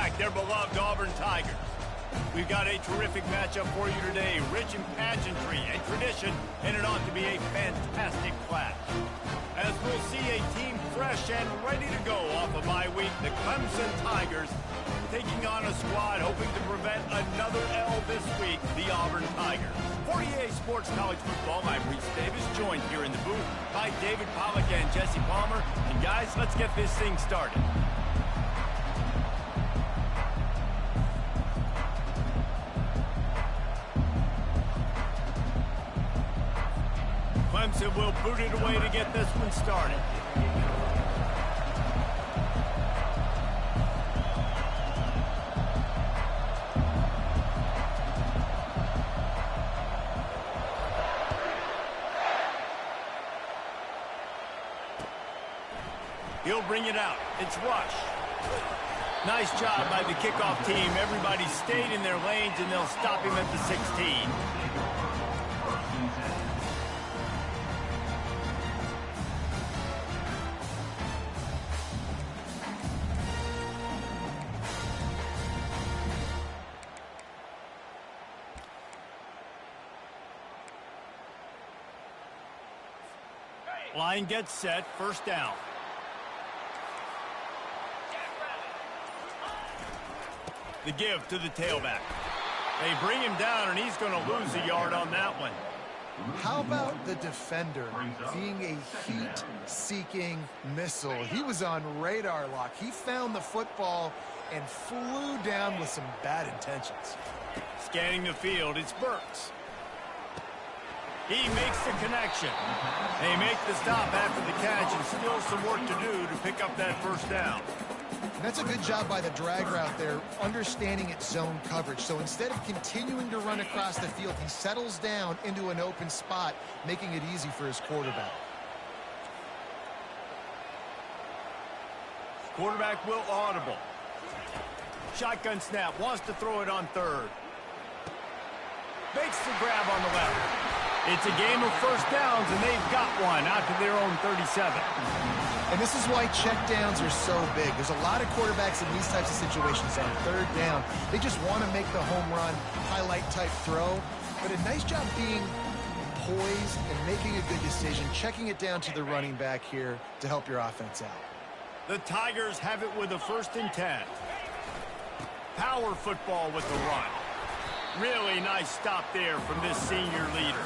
back their beloved Auburn Tigers. We've got a terrific matchup for you today, rich in pageantry and tradition, and it ought to be a fantastic clash. As we'll see a team fresh and ready to go off a bye week, the Clemson Tigers taking on a squad hoping to prevent another L this week, the Auburn Tigers. For EA Sports College Football, I'm Reese Davis, joined here in the booth by David Pollack and Jesse Palmer. And guys, let's get this thing started. Clemson will boot it away to get this one started. He'll bring it out. It's Rush. Nice job by the kickoff team. Everybody stayed in their lanes, and they'll stop him at the 16. Line gets set. First down. The give to the tailback. They bring him down, and he's going to lose a yard on that one. How about the defender being a heat-seeking missile? He was on radar lock. He found the football and flew down with some bad intentions. Scanning the field, it's Burks. He makes the connection. They make the stop after the catch, and still some work to do to pick up that first down. That's a good job by the drag route there, understanding its zone coverage. So instead of continuing to run across the field, he settles down into an open spot, making it easy for his quarterback. Quarterback will audible. Shotgun snap, wants to throw it on third. Makes the grab on the left. It's a game of first downs, and they've got one out to their own 37. And this is why checkdowns are so big. There's a lot of quarterbacks in these types of situations on third down. They just want to make the home run, highlight-type throw. But a nice job being poised and making a good decision, checking it down to the running back here to help your offense out. The Tigers have it with a 1st and 10. Power football with the run. Really nice stop there from this senior leader.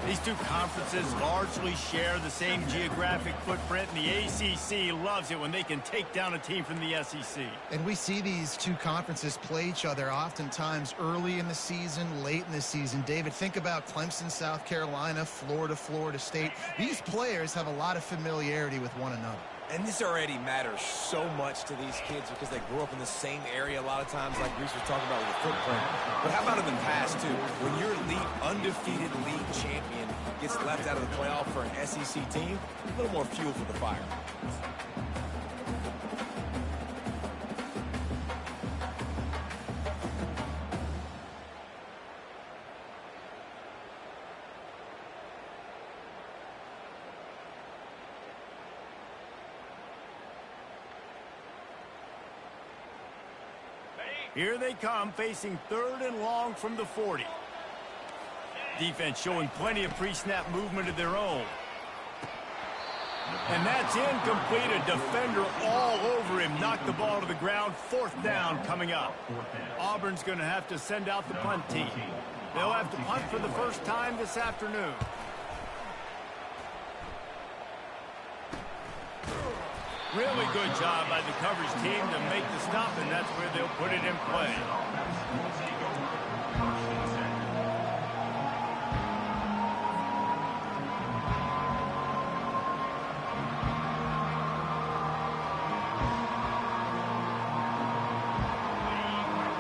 These two conferences largely share the same geographic footprint, and the ACC loves it when they can take down a team from the SEC. And we see these two conferences play each other oftentimes early in the season, late in the season. David, think about Clemson, South Carolina, Florida, Florida State. These players have a lot of familiarity with one another. And this already matters so much to these kids because they grew up in the same area a lot of times, like Reese was talking about with the footprint. But how about in the past, too? When your undefeated league champion gets left out of the playoff for an SEC team, a little more fuel for the fire. Here they come, facing 3rd and long from the 40. Defense showing plenty of pre-snap movement of their own. And that's incomplete. A defender all over him. Knocked the ball to the ground. 4th down coming up. Auburn's going to have to send out the punt team. They'll have to punt for the first time this afternoon. Really good job by the coverage team to make the stop, and that's where they'll put it in play.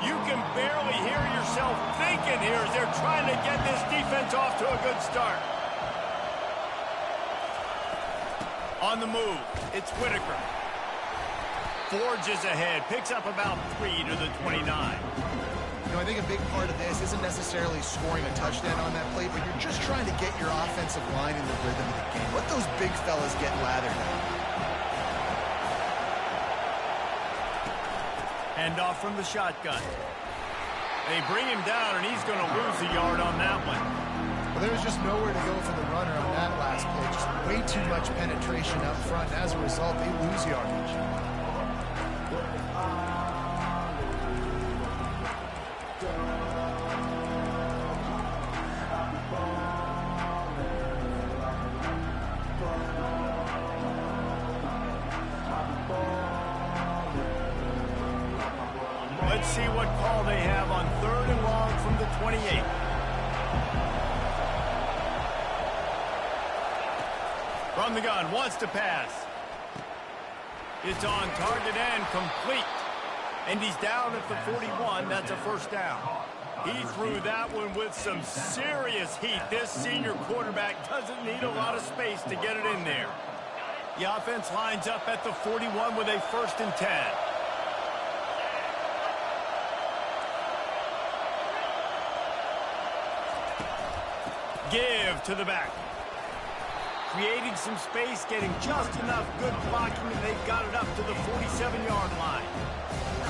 You can barely hear yourself thinking here as they're trying to get this defense off to a good start. On the move, it's Whitaker. Forges ahead, picks up about 3 to the 29. You know, I think a big part of this isn't necessarily scoring a touchdown on that play, but you're just trying to get your offensive line in the rhythm of the game. Let those big fellas get lathered out. Hand off from the shotgun. They bring him down, and he's going to lose a yard on that one. Well, there was just nowhere to go for the runner on that last play. Just way too much penetration up front. As a result, they lose yardage. Let's see what call they have on 3rd and long from the 28. From the gun, wants to pass. It's on target and complete. And he's down at the 41. That's a first down. He threw that one with some serious heat. This senior quarterback doesn't need a lot of space to get it in there. The offense lines up at the 41 with a 1st and 10. Give to the back. Creating some space, getting just enough good blocking, and they've got it up to the 47-yard line.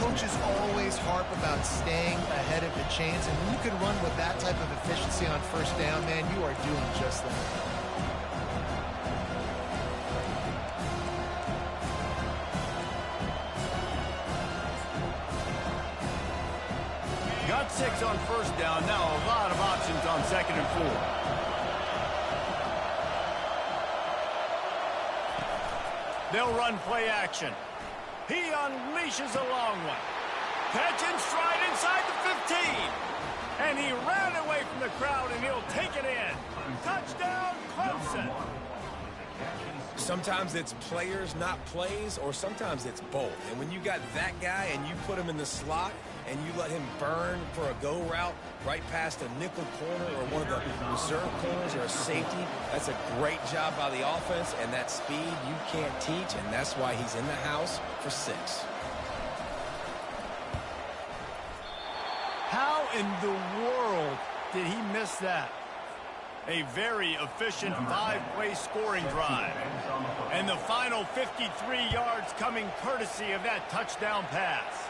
Coaches always harp about staying ahead of the chains, and when you can run with that type of efficiency on 1st down, man, you are doing just that. Got 6 on 1st down. Now a lot of options on 2nd and 4. They'll run play action. He unleashes a long one. Catch and stride inside the 15. And he ran away from the crowd, and he'll take it in. Touchdown, Clemson. Sometimes it's players, not plays, or sometimes it's both. And when you got that guy and you put him in the slot and you let him burn for a go route right past a nickel corner or one of the reserve corners or a safety, that's a great job by the offense, and that speed you can't teach, and that's why he's in the house for 6. How in the world did he miss that? A very efficient 5-play scoring drive. And the final 53 yards coming courtesy of that touchdown pass.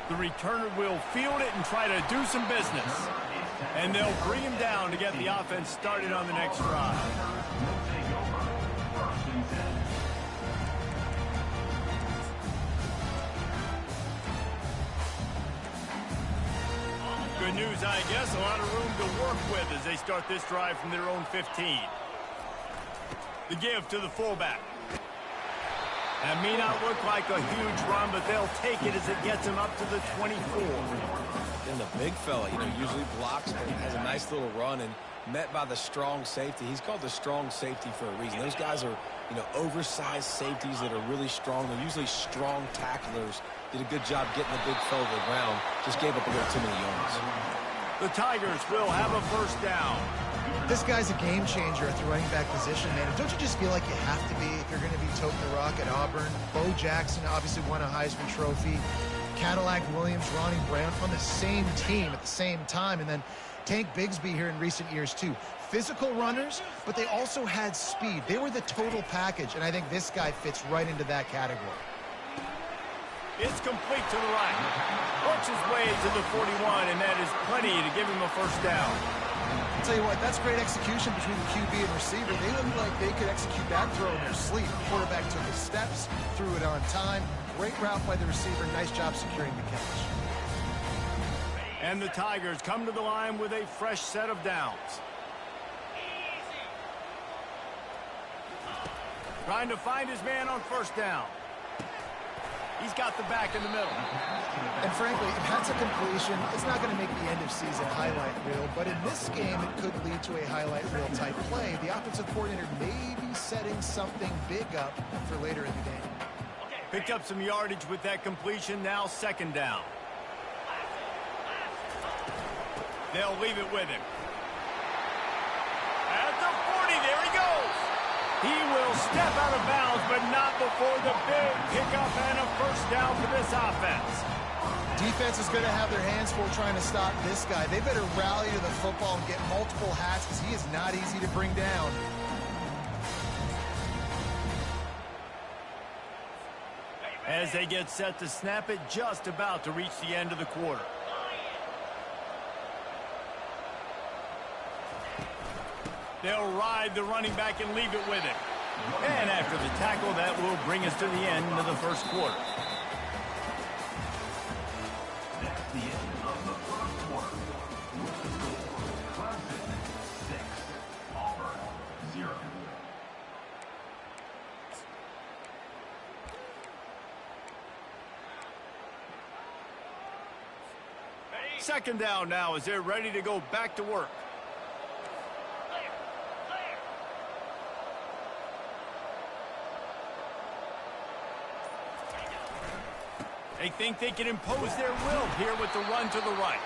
The returner will field it and try to do some business. And they'll bring him down to get the offense started on the next drive. Good news, I guess. A lot of room to work with as they start this drive from their own 15. The give to the fullback. That may not look like a huge run, but they'll take it as it gets him up to the 24. And the big fella, usually blocks, but has a nice little run and met by the strong safety. He's called the strong safety for a reason. Those guys are, oversized safeties that are really strong. They're usually strong tacklers. Did a good job getting the big fella to the ground. Just gave up a little too many yards. The Tigers will have a 1st down. This guy's a game changer at the running back position, man. Don't you just feel like you have to be if you're going to be toting the rock at Auburn? Bo Jackson obviously won a Heisman Trophy. Cadillac Williams, Ronnie Brown on the same team at the same time. And then Tank Bigsby here in recent years, too. Physical runners, but they also had speed. They were the total package, and I think this guy fits right into that category. It's complete to the right. Works his way to the 41, and that is plenty to give him a 1st down. I'll tell you what, that's great execution between the QB and receiver. They looked like they could execute that throw in their sleep. The quarterback took his steps, threw it on time. Great route by the receiver. Nice job securing the catch. And the Tigers come to the line with a fresh set of downs. Trying to find his man on 1st down. He's got the back in the middle. And frankly, if that's a completion, it's not going to make the end of season highlight reel. But in this game, it could lead to a highlight reel type play. The offensive coordinator may be setting something big up for later in the game. Picked up some yardage with that completion. Now 2nd down. They'll leave it with him. At the 40, there he goes. He will step out of bounds, but not before the big pickup and a 1st down for this offense. Defense is going to have their hands full trying to stop this guy. They better rally to the football and get multiple hats because he is not easy to bring down. as they get set to snap it, just about to reach the end of the quarter. They'll ride the running back and leave it with it. And after the tackle, that will bring us to the end of the first quarter. That's the end of the first quarter. Clemson 6, Auburn 0. Second down now as they're ready to go back to work. They think they can impose their will here with the run to the right.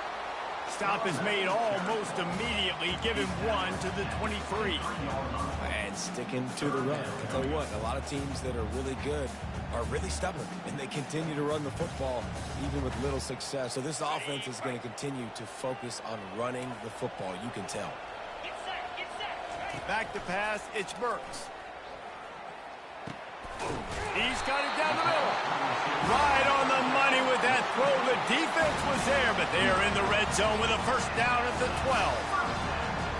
Stop is made almost immediately, giving 1 to the 23. And sticking to the run. I'll tell you what, a lot of teams that are really good are really stubborn, and they continue to run the football even with little success. So this offense is going to continue to focus on running the football. You can tell. Back to pass, it's Burks. He's got it down the middle. Right on the money with that throw. The defense was there, but they are in the red zone with a first down at the 12.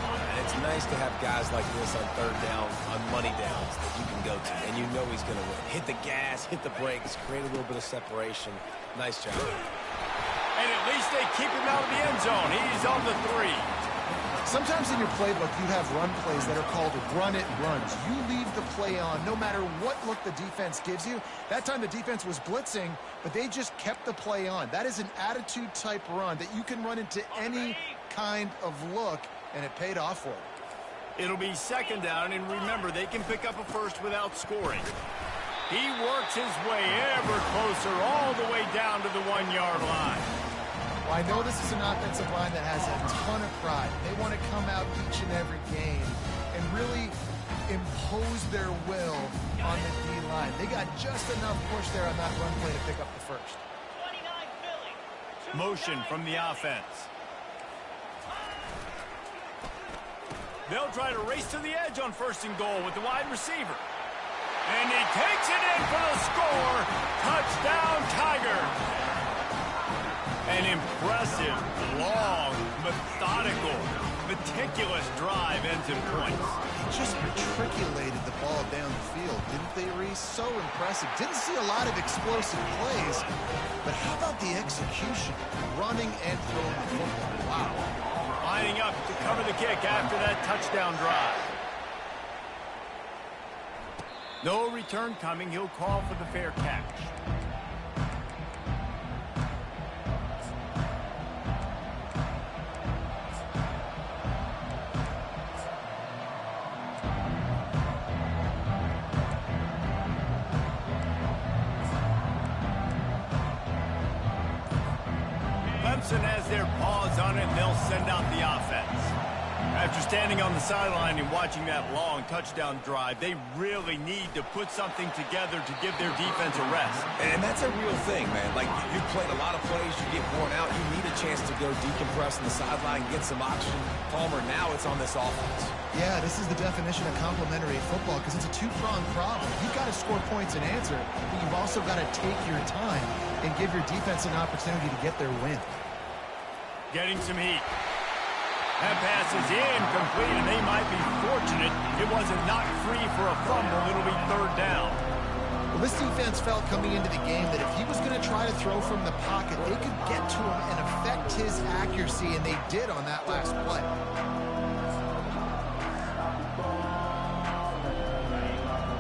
And it's nice to have guys like this on third down, on money downs that you can go to, and you know he's going to win. Hit the gas, hit the brakes, create a little bit of separation. Nice job. And at least they keep him out of the end zone. He's on the 3. Sometimes in your playbook, you have run plays that are called run-it runs. You leave the play on no matter what look the defense gives you. That time the defense was blitzing, but they just kept the play on. That is an attitude-type run that you can run into any kind of look, and it paid off for them. It'll be second down, and remember, they can pick up a first without scoring. He works his way ever closer all the way down to the 1-yard line. Well, I know this is an offensive line that has a ton of pride. They want to come out each and every game and really impose their will on the D-line. They got just enough push there on that run play to pick up the first. Motion from the offense. They'll try to race to the edge on first and goal with the wide receiver. And he takes it in for the score. Touchdown, Tigers. An impressive, long, methodical, meticulous drive ends in points. They just matriculated the ball down the field, didn't they, Reese? So impressive. Didn't see a lot of explosive plays, but how about the execution? Running and throwing the football. Wow. Lining up to cover the kick after that touchdown drive. No return coming. He'll call for the fair catch. Clemson has their paws on it, and they'll send out the offense. After standing on the sideline and watching that long touchdown drive, they really need to put something together to give their defense a rest. And that's a real thing, man. Like, you played a lot of plays, you get worn out, you need a chance to go decompress on the sideline, get some oxygen. Palmer, now it's on this offense. Yeah, this is the definition of complementary football because it's a two-pronged problem. You've got to score points and answer, but you've also got to take your time and give your defense an opportunity to get their win. Getting some heat. That pass is incomplete, and they might be fortunate it wasn't knocked free for a fumble. It'll be third down. Well, this defense felt coming into the game that if he was going to try to throw from the pocket, they could get to him and affect his accuracy, and they did on that last play.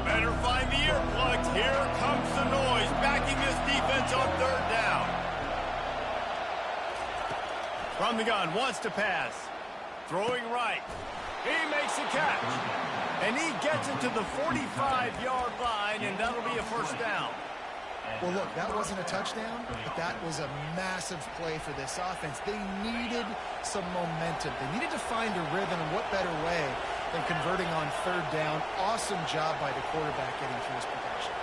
Better find the earplugs. Here comes the noise, backing this defense on third down. From the gun, wants to pass. Throwing right. He makes a catch. And he gets it to the 45-yard line, and that'll be a first down. Well, look, that wasn't a touchdown, but that was a massive play for this offense. They needed some momentum. They needed to find a rhythm, and what better way than converting on third down. Awesome job by the quarterback getting through his progression.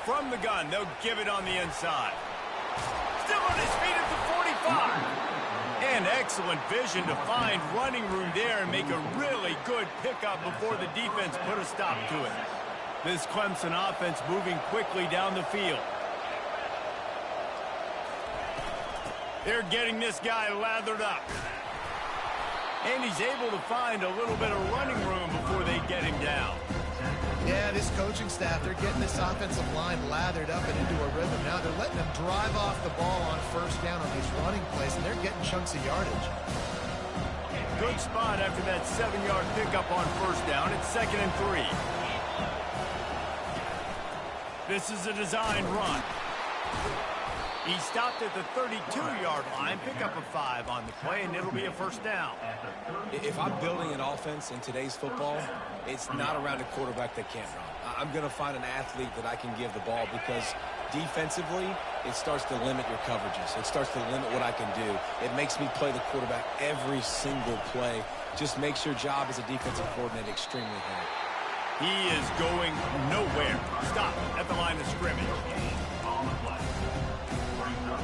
From the gun, they'll give it on the inside. Still on his feet at the 45. And excellent vision to find running room there and make a really good pickup before the defense put a stop to it. This Clemson offense moving quickly down the field. They're getting this guy lathered up. And he's able to find a little bit of running room before they get him down. Yeah, this coaching staff, they're getting this offensive line lathered up and into a rhythm. Now they're letting them drive off the ball on first down on these running plays, and they're getting chunks of yardage. Good spot after that 7-yard pickup on first down. It's 2nd and 3. This is a design run. He stopped at the 32-yard line, pick up a 5 on the play, and it'll be a first down. If I'm building an offense in today's football, it's not around a quarterback that can't run. I'm going to find an athlete that I can give the ball because defensively, it starts to limit your coverages. It starts to limit what I can do. It makes me play the quarterback every single play. Just makes your job as a defensive coordinator extremely hard. He is going nowhere. Stop at the line of scrimmage. On the play. Brings up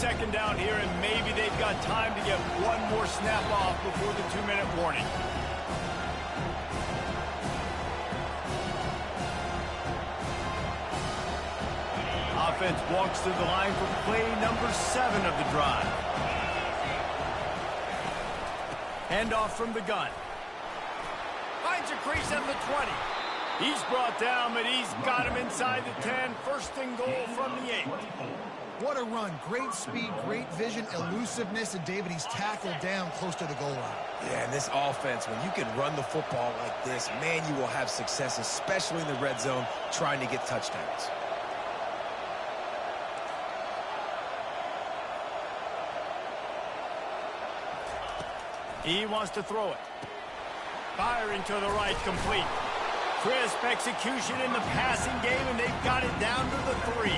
Second down here, and maybe they've got time to get one more snap off before the 2-minute warning. Offense walks to the line for play number 7 of the drive. Handoff from the gun. Finds a crease at the 20. He's brought down, but he's got him inside the 10. First and goal from the 8. What a run. Great speed, great vision, elusiveness, and David, he's tackled down close to the goal line. Yeah, and this offense, when you can run the football like this, man, you will have success, especially in the red zone, trying to get touchdowns. He wants to throw it. Firing to the right, complete. Crisp execution in the passing game, and they've got it down to the 3.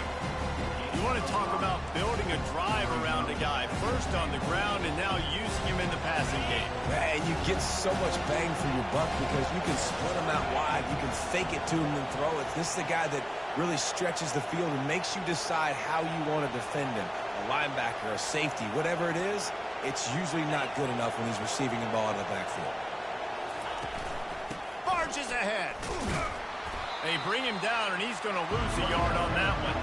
You want to talk about building a drive around a guy, first on the ground and now using him in the passing game. And you get so much bang for your buck because you can split him out wide, you can fake it to him and throw it. This is the guy that really stretches the field and makes you decide how you want to defend him. A linebacker, a safety, whatever it is, it's usually not good enough when he's receiving the ball out of the backfield. Barges ahead. They bring him down, and he's going to lose a yard on that one.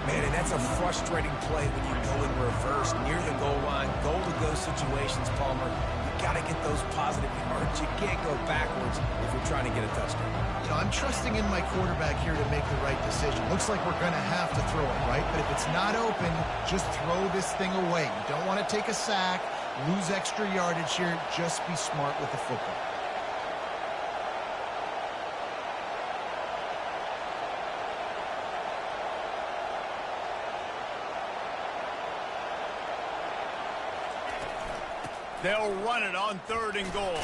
Man, and that's a frustrating play when you go in reverse near the goal line. Goal-to-go situations, Palmer. You got to get those positive yards. You can't go backwards if you're trying to get a touchdown. You know, I'm trusting in my quarterback here to make the right decision. Looks like we're going to have to throw it, right? But if it's not open, just throw this thing away. You don't want to take a sack, lose extra yardage here. Just be smart with the football. They'll run it on 3rd and goal.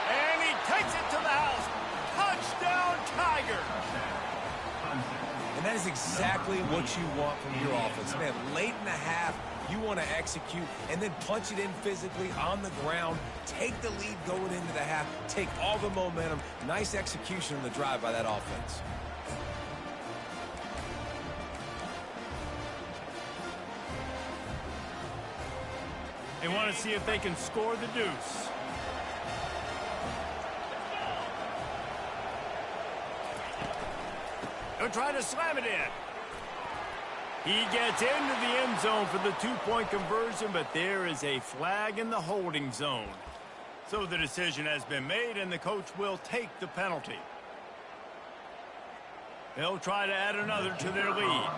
And he takes it to the house. Touchdown, Tigers. And that is exactly what you want from your offense. Man, late in the half, you want to execute and then punch it in physically on the ground. Take the lead going into the half. Take all the momentum. Nice execution on the drive by that offense. They want to see if they can score the deuce. They'll try to slam it in. He gets into the end zone for the 2-point conversion, but there is a flag in the holding zone. So the decision has been made, and the coach will take the penalty. They'll try to add another to their lead.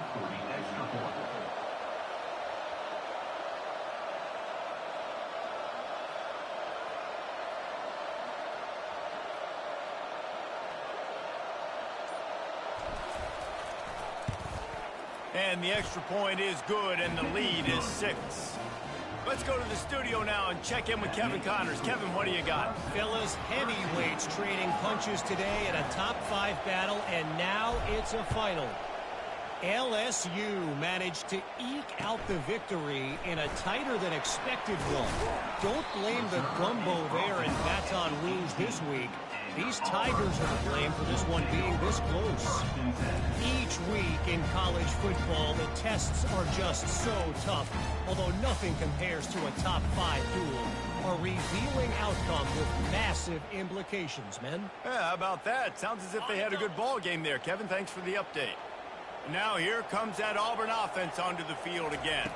And the extra point is good, and the lead is 6. Let's go to the studio now and check in with Kevin Connors. Kevin, what do you got? Fellas, heavyweights trading punches today in a top-5 battle, and now it's a final. LSU managed to eke out the victory in a tighter-than-expected one. Don't blame the gumbo there in Baton Rouge this week. These Tigers are to blame for this one being this close. Each week in college football, the tests are just so tough. Although nothing compares to a top 5 duel. A revealing outcome with massive implications, men. Yeah, how about that? Sounds as if they had a good ball game there, Kevin. Thanks for the update. Now here comes that Auburn offense onto the field again.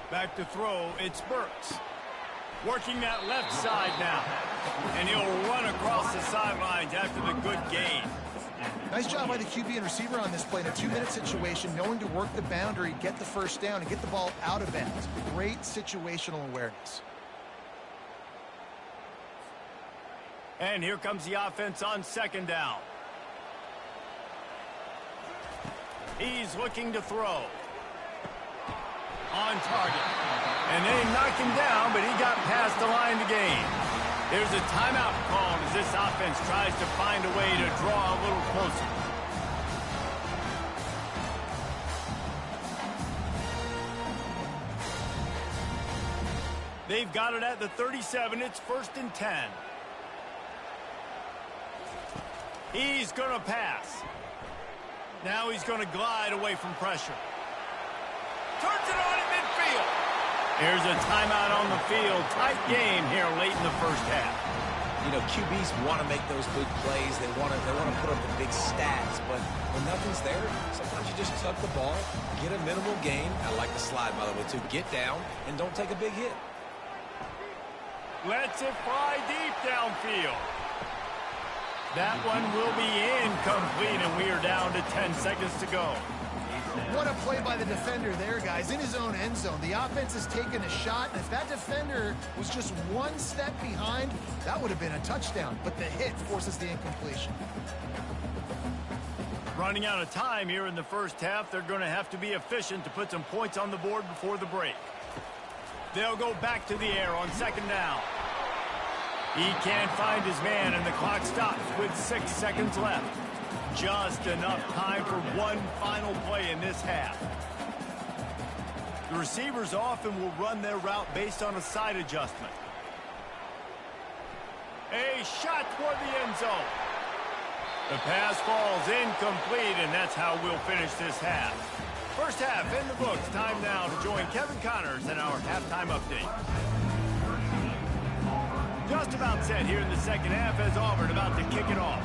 Back to throw, it's Burks. Working that left side now. And he'll run across the sidelines after the good gain. Nice job by the QB and receiver on this play in a 2-minute situation, knowing to work the boundary, get the first down, and get the ball out of bounds. Great situational awareness. And here comes the offense on second down. He's looking to throw. On target. And they knocked him down, but he got past the line to gain. There's a timeout called as this offense tries to find a way to draw a little closer. They've got it at the 37. It's 1st and 10. He's going to pass. Now he's going to glide away from pressure. Turns it on at midfield. There's a timeout on the field. Tight game here late in the first half. You know, QBs want to make those big plays. They want to put up the big stats. But when nothing's there, sometimes you just tuck the ball, get a minimal gain. I like the slide, by the way, too. Get down and don't take a big hit. Lets it fly deep downfield. That one will be incomplete, and we are down to 10 seconds to go. What a play by the defender there, guys. In his own end zone. The offense has taken a shot, and if that defender was just one step behind, that would have been a touchdown. But the hit forces the incompletion. Running out of time here in the first half. They're going to have to be efficient to put some points on the board before the break. They'll go back to the air on second down. He can't find his man, and the clock stops with 6 seconds left. Just enough time for one final play in this half. The receivers often will run their route based on a side adjustment. A shot toward the end zone. The pass falls incomplete, and that's how we'll finish this half. First half in the books. Time now to join Kevin Connors in our halftime update. Just about set here in the second half as Auburn about to kick it off.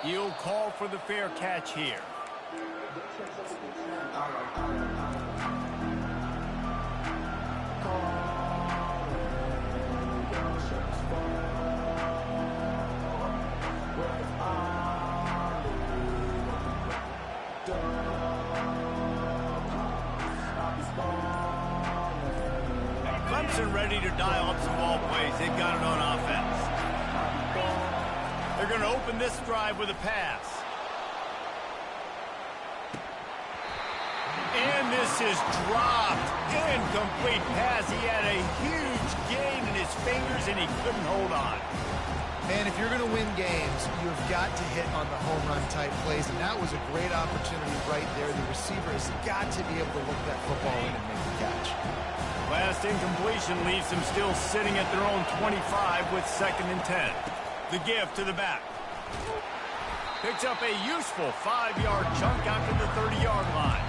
He'll call for the fair catch here. Clemson ready to dial up some ball plays. They've got it on offense. They're going to open this drive with a pass. And this is dropped. Incomplete pass. He had a huge gain in his fingers, and he couldn't hold on. Man, if you're going to win games, you've got to hit on the home run type plays, and that was a great opportunity right there. The receiver has got to be able to look that football in and make the catch. Last incompletion leaves them still sitting at their own 25 with 2nd and 10. The give to the back. Picks up a useful 5-yard chunk after the 30-yard line.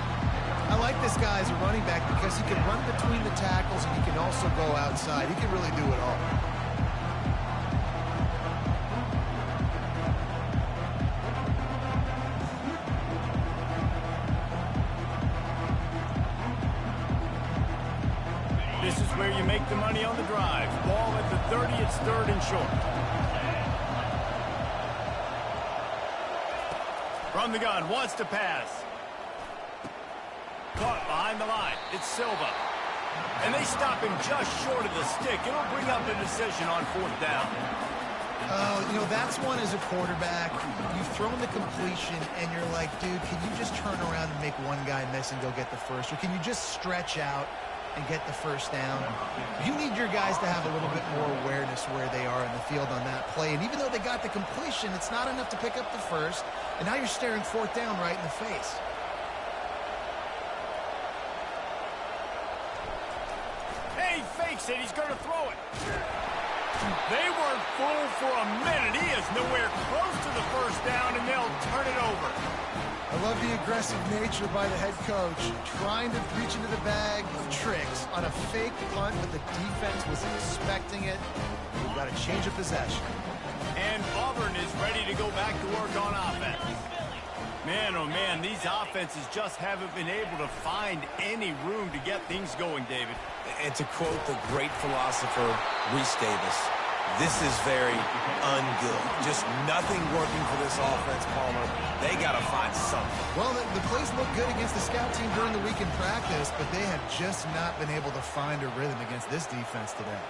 I like this guy as a running back because he can run between the tackles and he can also go outside. He can really do it all. This is where you make the money on the drive. Ball at the 30, it's 3rd and short. From the gun, wants to pass. Caught behind the line. It's Silva. And they stop him just short of the stick. It'll bring up a decision on 4th down. You know, that's one as a quarterback. You've thrown the completion, and you're like, dude, can you just turn around and make one guy miss and go get the first? Or can you just stretch out and get the first down? You need your guys to have a little bit more awareness where they are in the field on that play. And even though they got the completion, it's not enough to pick up the first. And now you're staring 4th down right in the face. Hey, he fakes it. He's going to throw it. They weren't fooled for a minute. He is nowhere close to the first down, and they'll turn it over. I love the aggressive nature by the head coach, trying to reach into the bag of tricks on a fake punt, but the defense was expecting it. We've got a change of possession. And Auburn is ready to go back to work on offense. Man, oh man, these offenses just haven't been able to find any room to get things going, David. And to quote the great philosopher, Reese Davis, this is very ungood. Just nothing working for this offense, Palmer. They got to find something. Well, the plays look good against the scout team during the week in practice, but they have just not been able to find a rhythm against this defense today.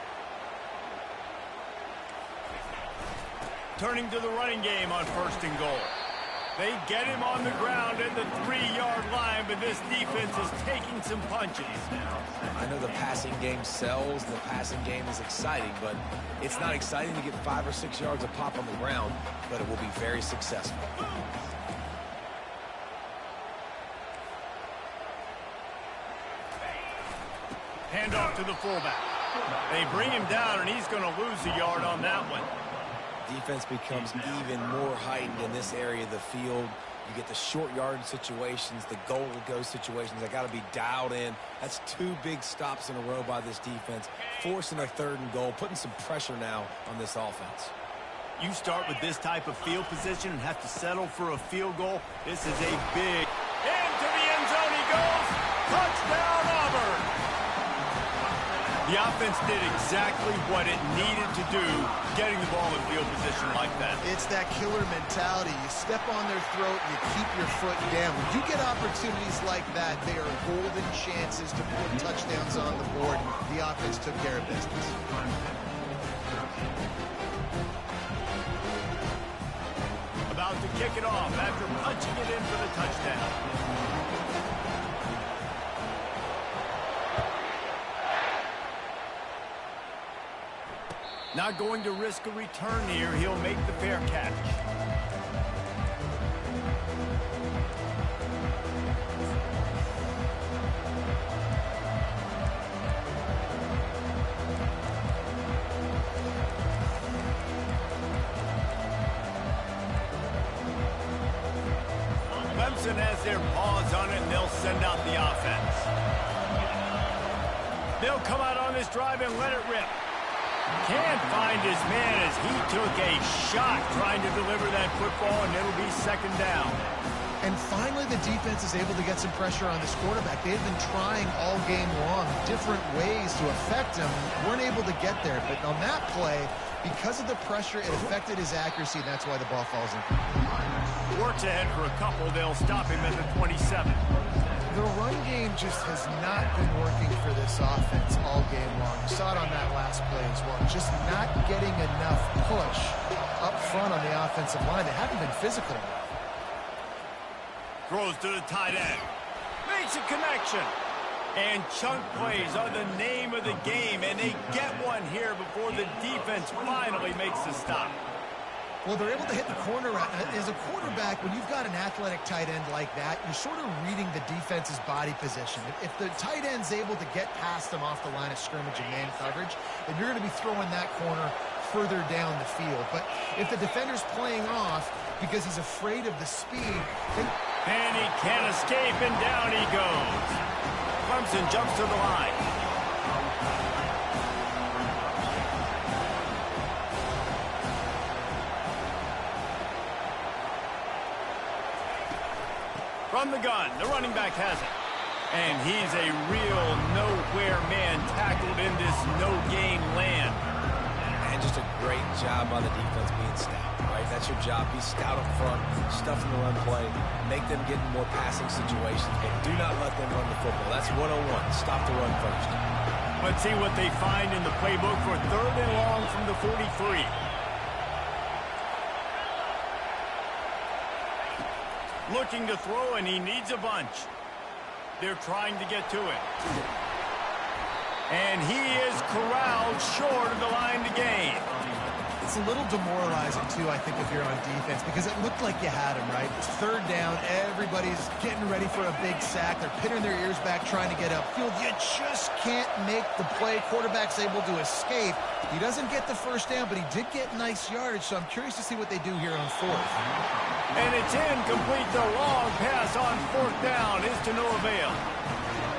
Turning to the running game on 1st and goal. They get him on the ground at the 3-yard line, but this defense is taking some punches. I know the passing game sells, the passing game is exciting, but it's not exciting to get 5 or 6 yards of pop on the ground, but it will be very successful. Hand off to the fullback. They bring him down, and he's going to lose a yard on that one. Defense becomes even more heightened in this area of the field. You get the short yard situations, the goal-to-go situations. They got to be dialed in. That's 2 big stops in a row by this defense, forcing a 3rd and goal, putting some pressure now on this offense. You start with this type of field position and have to settle for a field goal. This is a big... Into the end zone he goes. Touchdown, Auburn. The offense did exactly what it needed to do, getting the ball in field position like that. It's that killer mentality. You step on their throat, you keep your foot down. When you get opportunities like that, they are golden chances to put touchdowns on the board. The offense took care of business. About to kick it off after punching it in for the touchdown. Not going to risk a return here. He'll make the fair catch. Clemson has their paws on it, and they'll send out the offense. They'll come out on this drive and let it rip. Can't find his man as he took a shot trying to deliver that football, and it'll be 2nd down. And finally, the defense is able to get some pressure on this quarterback. They've been trying all game long different ways to affect him. Weren't able to get there, but on that play, because of the pressure, it affected his accuracy, and that's why the ball falls in. Works ahead for a couple. They'll stop him at the 27. The run game just has not been working for this offense all game long. You saw it on that last play as well. Just not getting enough push up front on the offensive line. They haven't been physical enough. Throws to the tight end. Makes a connection. And chunk plays are the name of the game, and they get one here before the defense finally makes the stop. Well, they're able to hit the corner route. As a quarterback, when you've got an athletic tight end like that, you're sort of reading the defense's body position. If the tight end's able to get past them off the line of scrimmage and man coverage, then you're going to be throwing that corner further down the field. But if the defender's playing off because he's afraid of the speed, and he can't escape, and down he goes. Clemson jumps to the line. From the gun, the running back has it. And he's a real nowhere man tackled in this no-gain land. And just a great job by the defense being stout, right? That's your job. Be stout up front, stuff in the run play, make them get in more passing situations, but do not let them run the football. That's 101. Stop the run first. Let's see what they find in the playbook for 3rd and long from the 43. Looking to throw, and he needs a bunch. They're trying to get to it. And he is corralled short of the line to gain. It's a little demoralizing, too, I think, if you're on defense, because it looked like you had him, right? It's third down. Everybody's getting ready for a big sack. They're pinning their ears back trying to get upfield. You just can't make the play. Quarterback's able to escape. He doesn't get the first down, but he did get nice yardage, so I'm curious to see what they do here on fourth. And it's incomplete. The long pass on fourth down is to no avail.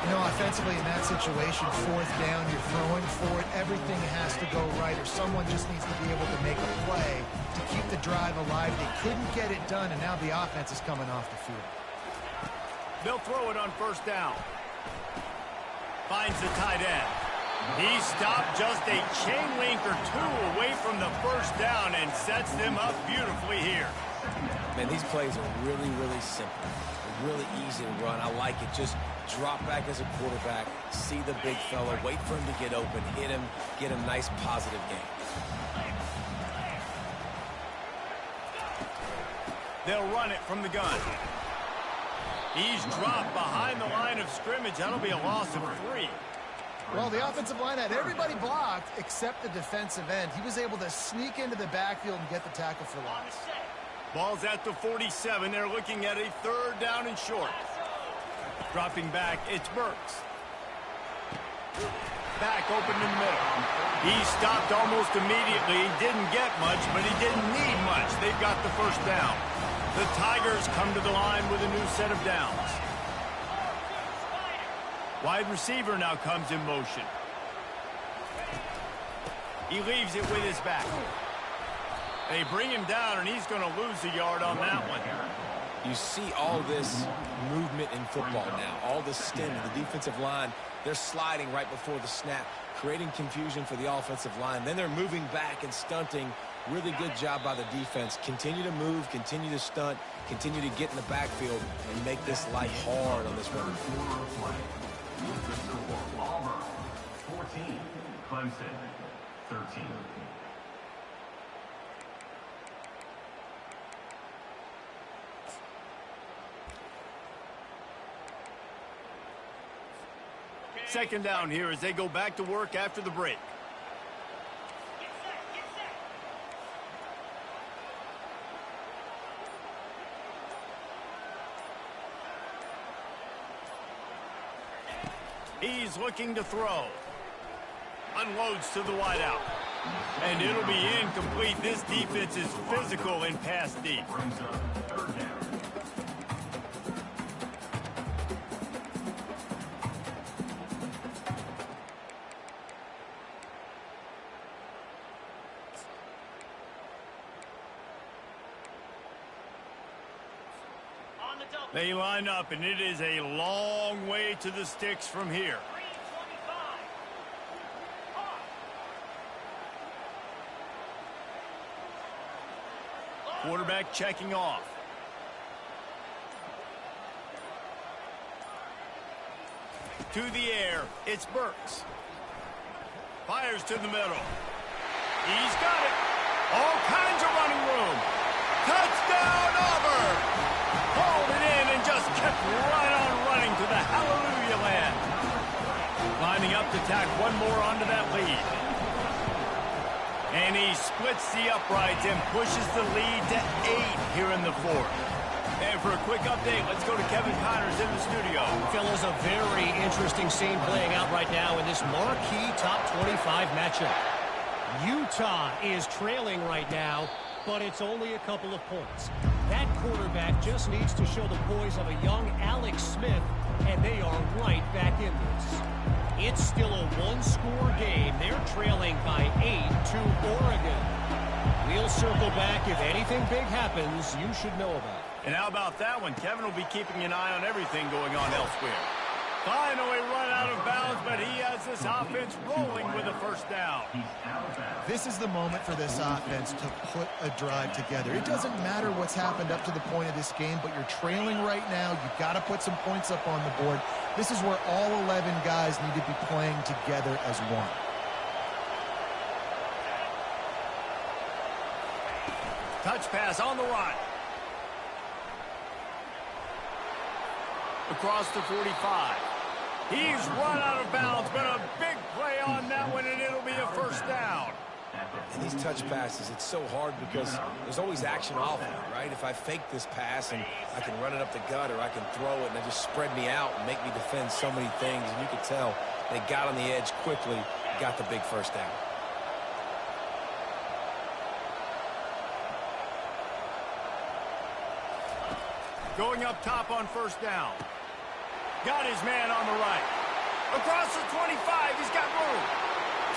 You know, offensively in that situation, fourth down, you're throwing for it. Everything has to go right, or someone just needs to be able to make a play to keep the drive alive. They couldn't get it done, and now the offense is coming off the field. They'll throw it on first down. Finds the tight end. He stopped just a chain link or two away from the first down and sets them up beautifully here. Man, these plays are really, really simple. They're really easy to run. I like it. Just drop back as a quarterback, see the big fella, wait for him to get open, hit him, get a nice positive game. They'll run it from the gun. He's dropped behind the line of scrimmage. That'll be a loss of 3. Well, the offensive line had everybody blocked except the defensive end. He was able to sneak into the backfield and get the tackle for loss. Ball's at the 47. They're looking at a third down and short. Dropping back, it's Burks. Back open in the middle. He stopped almost immediately. He didn't get much, but he didn't need much. They've got the first down. The Tigers come to the line with a new set of downs. Wide receiver now comes in motion. He leaves it with his back. They bring him down, and he's going to lose a yard on that one. You see all this movement in football now, all the stem of the defensive line. They're sliding right before the snap, creating confusion for the offensive line. Then they're moving back and stunting. Really good job by the defense. Continue to move, continue to stunt, continue to get in the backfield, and make this life hard on this one. Auburn, 14. Clemson, 13. Second down here as they go back to work after the break. He's looking to throw. Unloads to the wideout. And it'll be incomplete. This defense is physical in pass deep. Brings up third down. They line up, and it is a long way to the sticks from here. Quarterback checking off. To the air, it's Burks. Fires to the middle. He's got it. All kinds of running room. Touchdown, Auburn! Hauled it in and just kept right on running to the hallelujah land. Lining up to tack one more onto that lead. And he splits the uprights and pushes the lead to 8 here in the fourth. And for a quick update, let's go to Kevin Connors in the studio. Fellas, a very interesting scene playing out right now in this marquee top 25 matchup. Utah is trailing right now, but it's only a couple of points. That quarterback just needs to show the poise of a young Alex Smith, and they are right back in this. It's still a one-score game. They're trailing by 8 to Oregon. We'll circle back. If anything big happens, you should know about it. And how about that one? Kevin will be keeping an eye on everything going on elsewhere. Finally run out of bounds, but he has this offense rolling with a first down. This is the moment for this offense to put a drive together. It doesn't matter what's happened up to the point of this game, but you're trailing right now. You've got to put some points up on the board. This is where all 11 guys need to be playing together as one. Touch pass on the run. Across the 45. He's run out of bounds, but a big play on that one, and it'll be a first down. And these touch passes, it's so hard because there's always action off of it, right? If I fake this pass and I can run it up the gut or I can throw it and they just spread me out and make me defend so many things, and you could tell they got on the edge quickly, got the big first down. Going up top on first down. Got his man on the right. Across the 25, he's got room.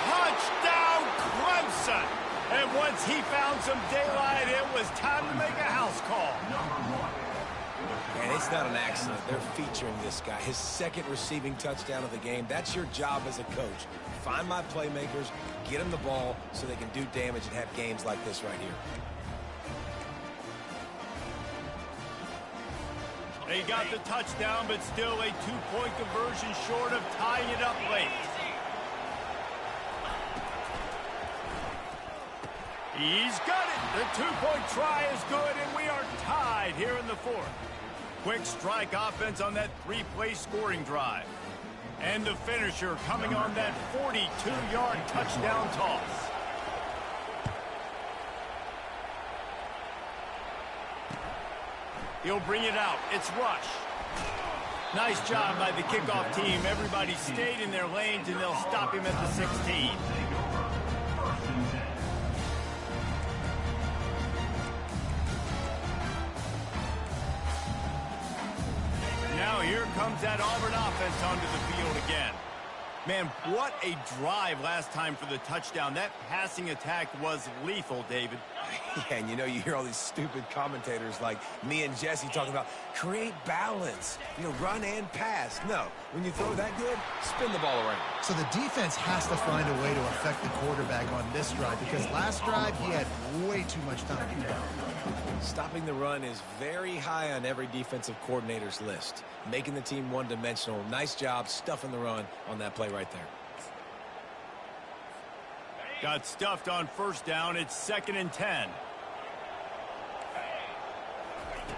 Touchdown, Clemson! And once he found some daylight, it was time to make a house call. And it's not an accident. They're featuring this guy. His second receiving touchdown of the game. That's your job as a coach. Find my playmakers, get them the ball so they can do damage and have games like this right here. They got the touchdown, but still a two-point conversion short of tying it up late. He's got it. The two-point try is good, and we are tied here in the fourth. Quick strike offense on that three-play scoring drive. And the finisher coming on that 42-yard touchdown toss. He'll bring it out. It's Rush. Nice job by the kickoff team. Everybody stayed in their lanes, and they'll stop him at the 16. Now here comes that Auburn offense onto the field again. Man, what a drive last time for the touchdown. That passing attack was lethal, David. Yeah, and you know, you hear all these stupid commentators like me and Jesse talking about create balance, run and pass. No, when you throw that good, spin the ball around. So the defense has to find a way to affect the quarterback on this drive because last drive he had way too much time to do. Stopping the run is very high on every defensive coordinator's list. Making the team one-dimensional. Nice job stuffing the run on that play right there. Got stuffed on first down. It's 2nd and 10.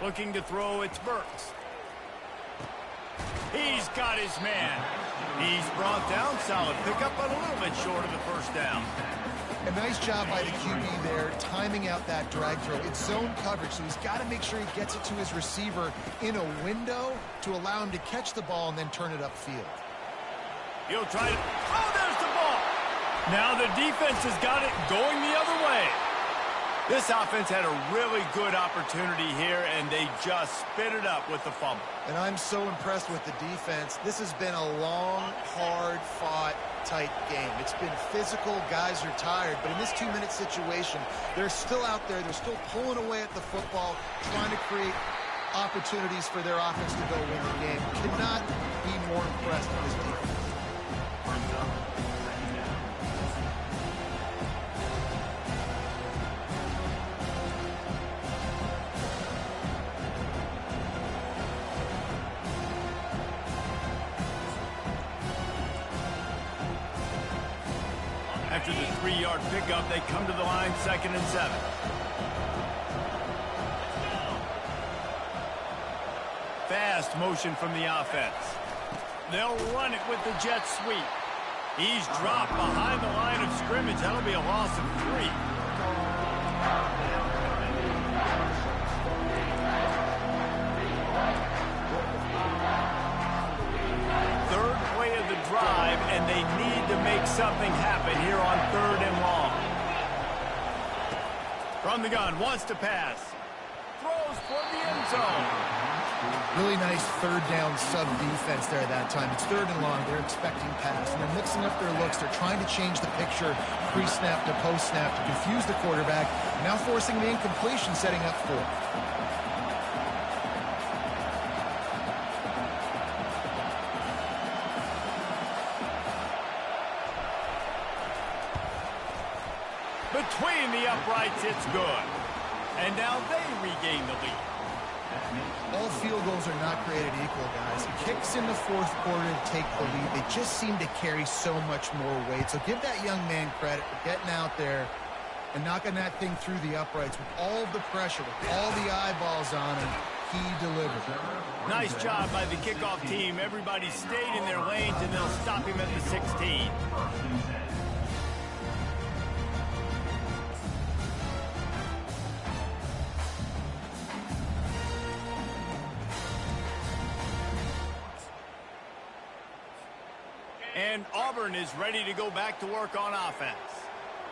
Looking to throw, it's Burks. He's got his man. He's brought down. Solid pickup, but a little bit short of the first down. A nice job by the QB there, timing out that drag throw. It's zone coverage, so he's got to make sure he gets it to his receiver in a window to allow him to catch the ball and then turn it upfield. He'll try to... Oh, there's the ball! Now the defense has got it going the other way. This offense had a really good opportunity here, and they just spit it up with the fumble. And I'm so impressed with the defense. This has been a long, hard-fought, tight game. It's been physical. Guys are tired. But in this 2-minute situation, they're still out there. They're still pulling away at the football, trying to create opportunities for their offense to go win the game. Cannot be more impressed with this defense. After the 3-yard pickup, they come to the line, 2nd and 7. Fast motion from the offense. They'll run it with the jet sweep. He's dropped behind the line of scrimmage. That'll be a loss of 3. Third play of the drive, and they need to make something happen here on 3rd and long. From the gun, wants to pass. Throws for the end zone. Really nice 3rd down sub-defense there at that time. It's 3rd and long. They're expecting pass, and they're mixing up their looks. They're trying to change the picture pre-snap to post-snap to confuse the quarterback, now forcing the incompletion, setting up 4th. Between the uprights, it's good. And now they regain the lead. All field goals are not created equal, guys. Kicks in the 4th quarter to take the lead. They just seem to carry so much more weight. So give that young man credit for getting out there and knocking that thing through the uprights with all of the pressure, with all the eyeballs on him. He delivered. Nice job by the kickoff team. Everybody stayed in their lanes, and they'll stop him at the 16. And Auburn is ready to go back to work on offense.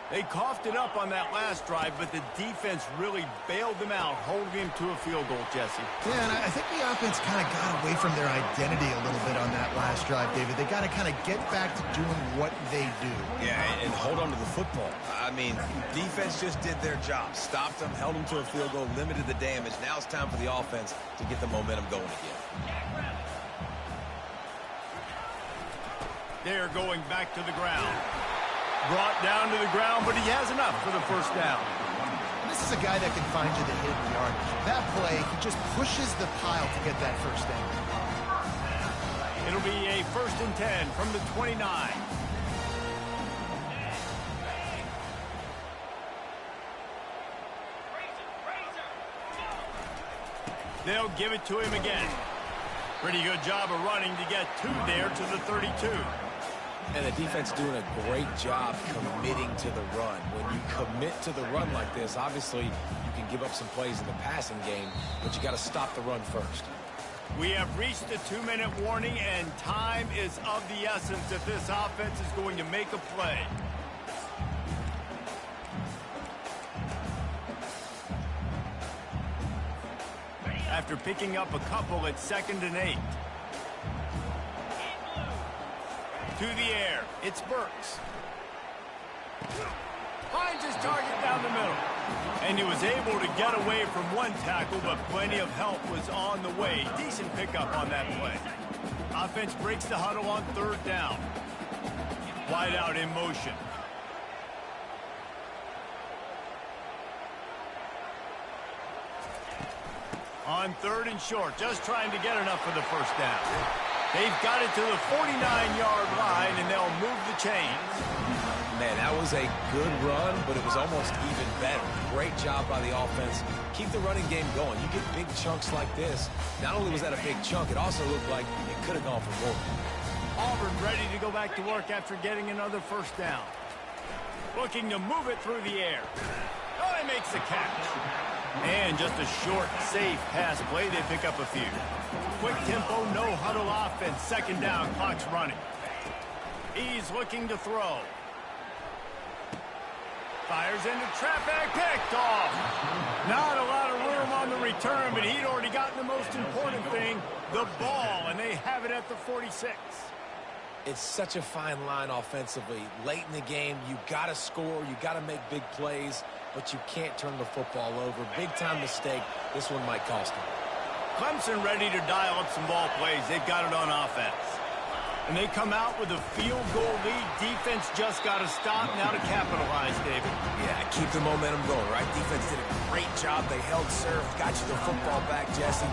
They coughed it up on that last drive, but the defense really bailed them out, holding him to a field goal, Jesse. Yeah, and I think the offense kind of got away from their identity a little bit on that last drive, David. They got to kind of get back to doing what they do. Yeah, and hold on to the football. I mean, defense just did their job. Stopped them, held them to a field goal, limited the damage. Now it's time for the offense to get the momentum going again. They're going back to the ground. Brought down to the ground, but he has enough for the first down. This is a guy that can find you the hidden yardage. That play, he just pushes the pile to get that first down. It'll be a 1st and 10 from the 29. They'll give it to him again. Pretty good job of running to get 2 there to the 32. And the defense doing a great job committing to the run. When you commit to the run like this, obviously you can give up some plays in the passing game, but you got to stop the run first. We have reached the 2-minute warning, and time is of the essence if this offense is going to make a play. After picking up a couple at 2nd and 8. To the air, it's Burks. Finds his target down the middle. And he was able to get away from one tackle, but plenty of help was on the way. Decent pickup on that play. Offense breaks the huddle on 3rd down. Wide out in motion. On 3rd and short, just trying to get enough for the first down. They've got it to the 49-yard line, and they'll move the chains. Man, that was a good run, but it was almost even better. Great job by the offense. Keep the running game going. You get big chunks like this. Not only was that a big chunk, it also looked like it could have gone for more. Auburn ready to go back to work after getting another first down. Looking to move it through the air. Oh, he makes the catch. And just a short, safe pass play. They pick up a few. Quick tempo, no huddle offense. 2nd down, clock's running. He's looking to throw. Fires into traffic, picked off. Not a lot of room on the return, but he'd already gotten the most important thing, the ball, and they have it at the 46. It's such a fine line offensively. Late in the game, you got to score, you got to make big plays, but you can't turn the football over. Big-time mistake. This one might cost them. Clemson ready to dial up some ball plays. They've got it on offense. And they come out with a field goal lead. Defense just got to stop now to capitalize, David. Yeah, keep the momentum going, right? Defense did a great job. They held serve, got you the football back, Jesse.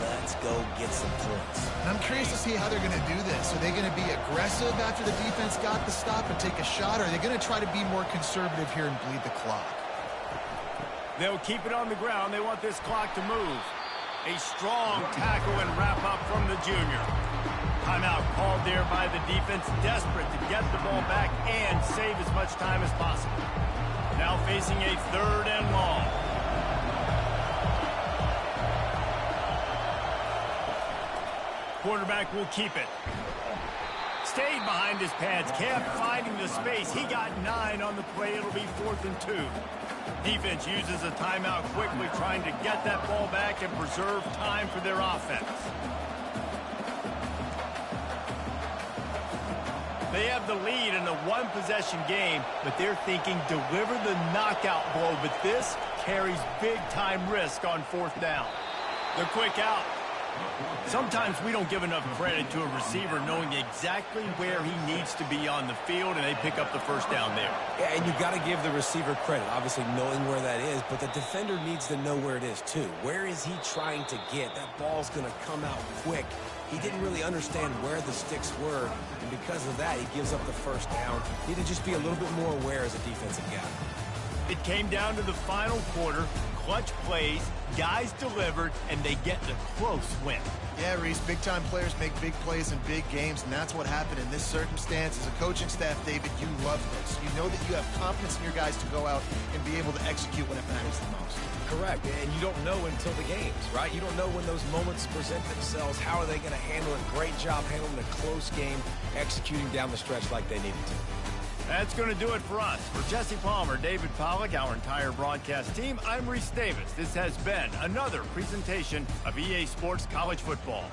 Let's go get some points. And I'm curious to see how they're going to do this. Are they going to be aggressive after the defense got the stop and take a shot, or are they going to try to be more conservative here and bleed the clock? They'll keep it on the ground. They want this clock to move. A strong tackle and wrap up from the junior. Timeout called there by the defense, desperate to get the ball back and save as much time as possible. Now facing a 3rd and long. Quarterback will keep it. Stayed behind his pads, kept finding the space. He got 9 on the play. It'll be 4th and 2. Defense uses a timeout quickly, trying to get that ball back and preserve time for their offense. They have the lead in a 1-possession game, but they're thinking deliver the knockout blow, but this carries big-time risk on 4th down. The quick out. Sometimes we don't give enough credit to a receiver knowing exactly where he needs to be on the field, and they pick up the first down there. Yeah, and you got to give the receiver credit, obviously knowing where that is, but the defender needs to know where it is too. Where is he trying to get? That ball's going to come out quick. He didn't really understand where the sticks were, and because of that, he gives up the first down. Need to just be a little bit more aware as a defensive guy. It came down to the final quarter, clutch plays, guys delivered, and they get the close win. Yeah, Reese, big-time players make big plays in big games, and that's what happened in this circumstance. As a coaching staff, David, you love this. You know that you have confidence in your guys to go out and be able to execute when it matters the most. Correct, and you don't know until the games, right? You don't know when those moments present themselves. How are they going to handle it? Great job handling a close game, executing down the stretch like they needed to. That's going to do it for us. For Jesse Palmer, David Pollack, our entire broadcast team, I'm Reese Davis. This has been another presentation of EA Sports College Football.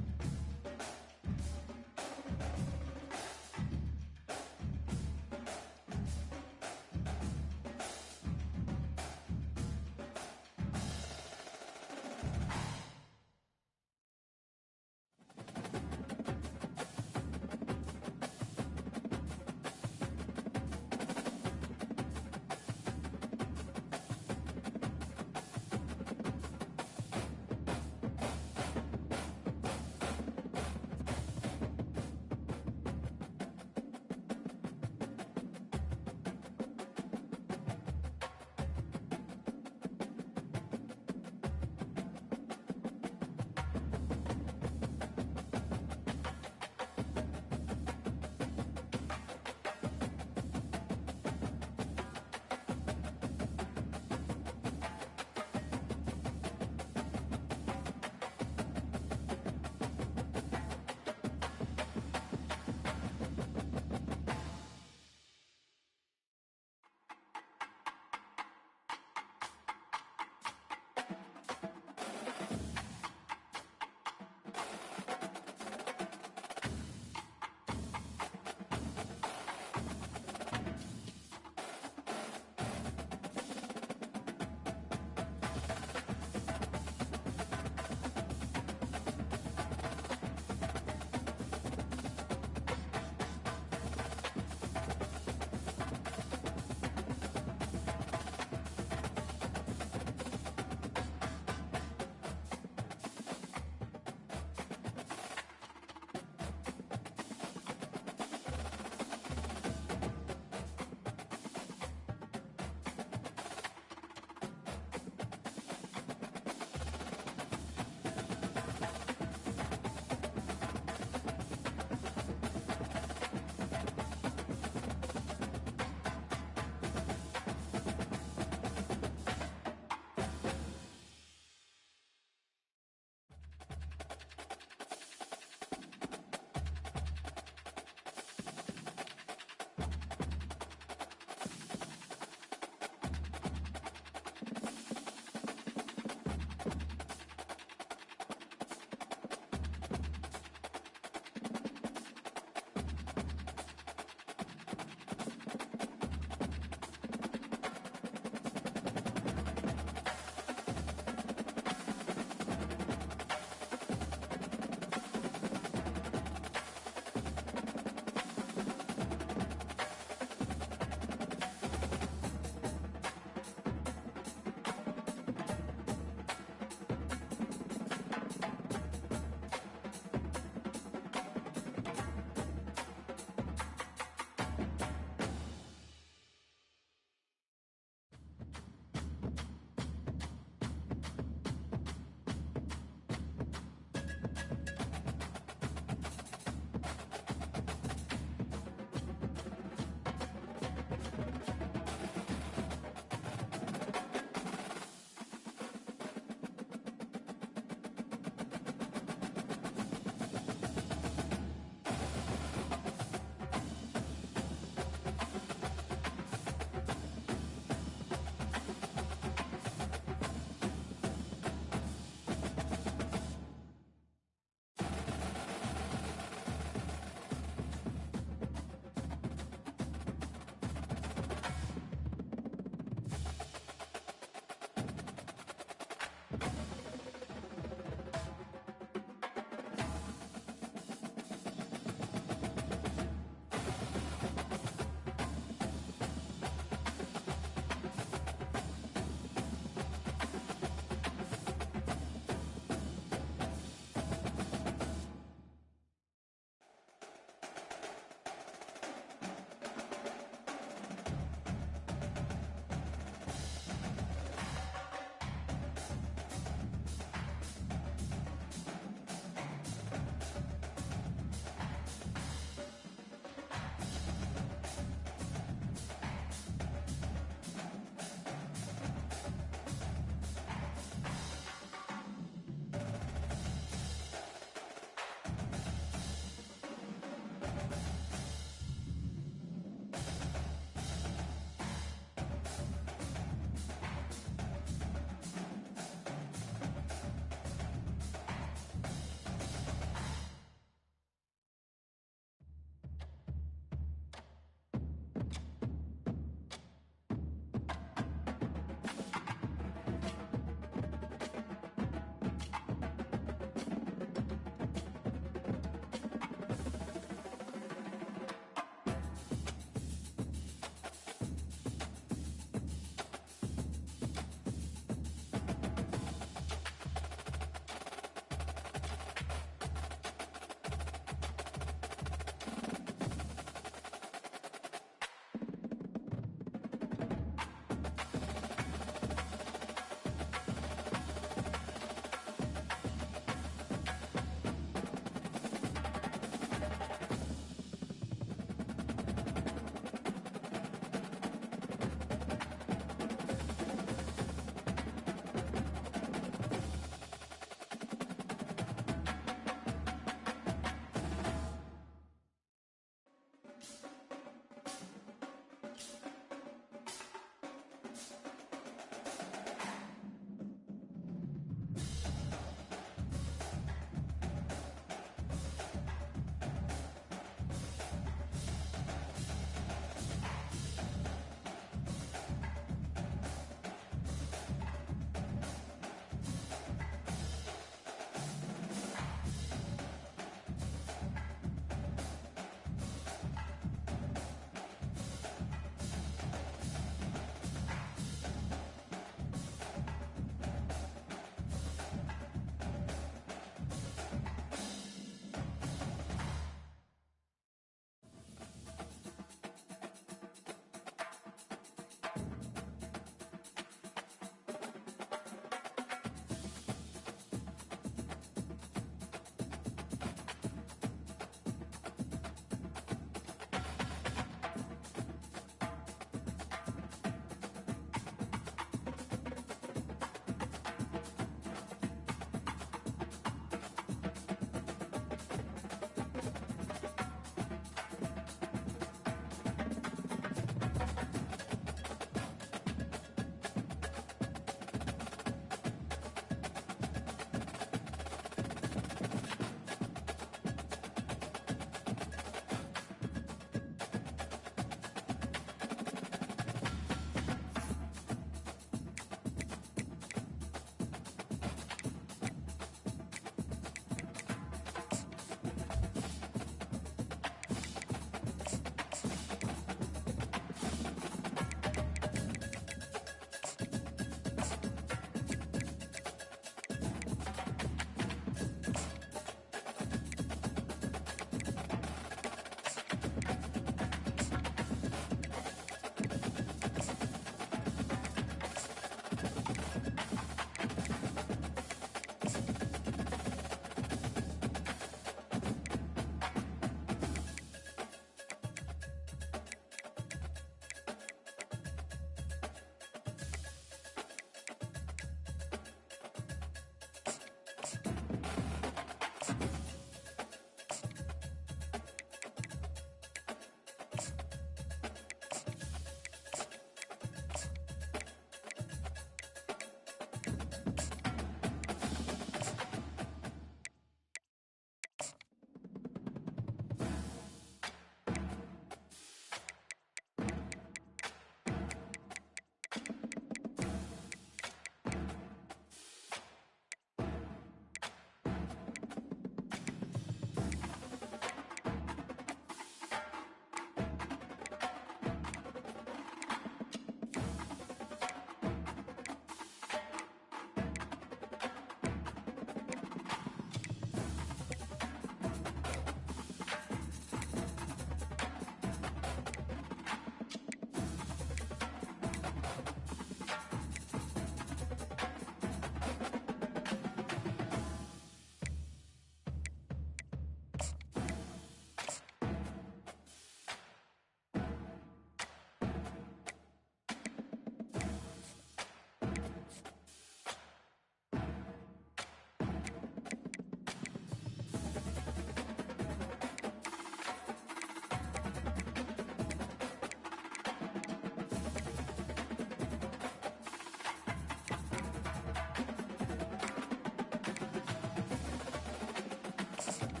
West.